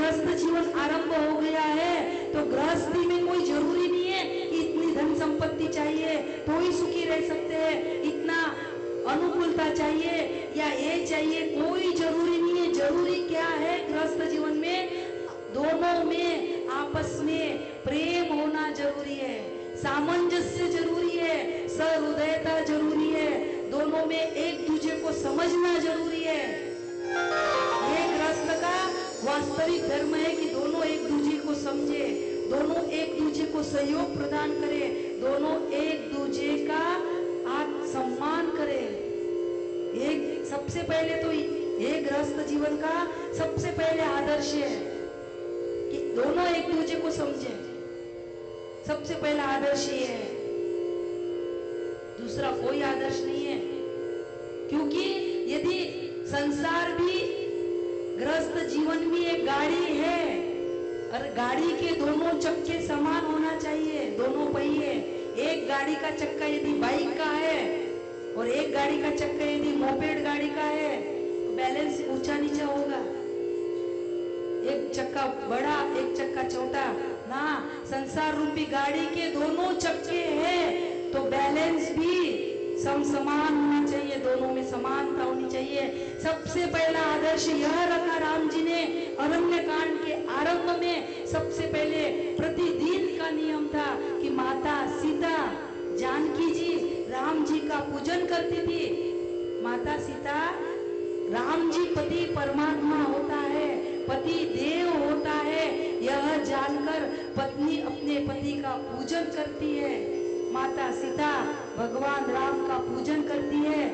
गृहस्थ जीवन आरंभ हो गया है तो गृहस्थी में कोई जरूरी नहीं है कि इतनी धन संपत्ति चाहिए तो ही सुखी रह सकते हैं, इतना अनुकूलता चाहिए या ये चाहिए, कोई जरूरी नहीं है। जरूरी क्या है गृहस्थ जीवन में? दोनों में आपस में प्रेम होना जरूरी है, सामंजस्य जरूरी है, सहृदयता जरूरी है, दोनों में एक दूसरे को समझना जरूरी है। ये गृहस्थ का वास्तविक धर्म है कि दोनों एक दूसरे को समझे, दोनों एक दूसरे को सहयोग प्रदान करे, दोनों एक दूसरे का आत्म सम्मान करे। एक सबसे पहले तो ये गृहस्थ जीवन का सबसे पहले आदर्श है कि दोनों एक दूसरे को समझे, सबसे पहला आदर्श ये है, दूसरा कोई आदर्श नहीं है। क्योंकि यदि संसार भी गृहस्थ जीवन भी एक गाड़ी है और गाड़ी के दोनों चक्के समान होना चाहिए, दोनों पहिए। एक गाड़ी का चक्का यदि बाइक का है और एक गाड़ी का चक्का यदि मोपेड गाड़ी का है तो बैलेंस ऊंचा नीचा होगा, एक चक्का बड़ा एक चक्का छोटा ना। संसार रूपी गाड़ी के दोनों चक्के हैं तो बैलेंस भी समान होना चाहिए, दोनों में समानता होनी चाहिए। सबसे पहला आदर्श यह रखा राम जी ने अरण्य कांड के आरंभ में। सबसे पहले प्रतिदिन का नियम था कि माता सीता जानकी जी राम जी का पूजन करती थी। माता सीता, राम जी पति परमात्मा होता है, पति देव होता है, यह जानकर पत्नी अपने पति का पूजन करती है। माता सीता भगवान राम का पूजन करती है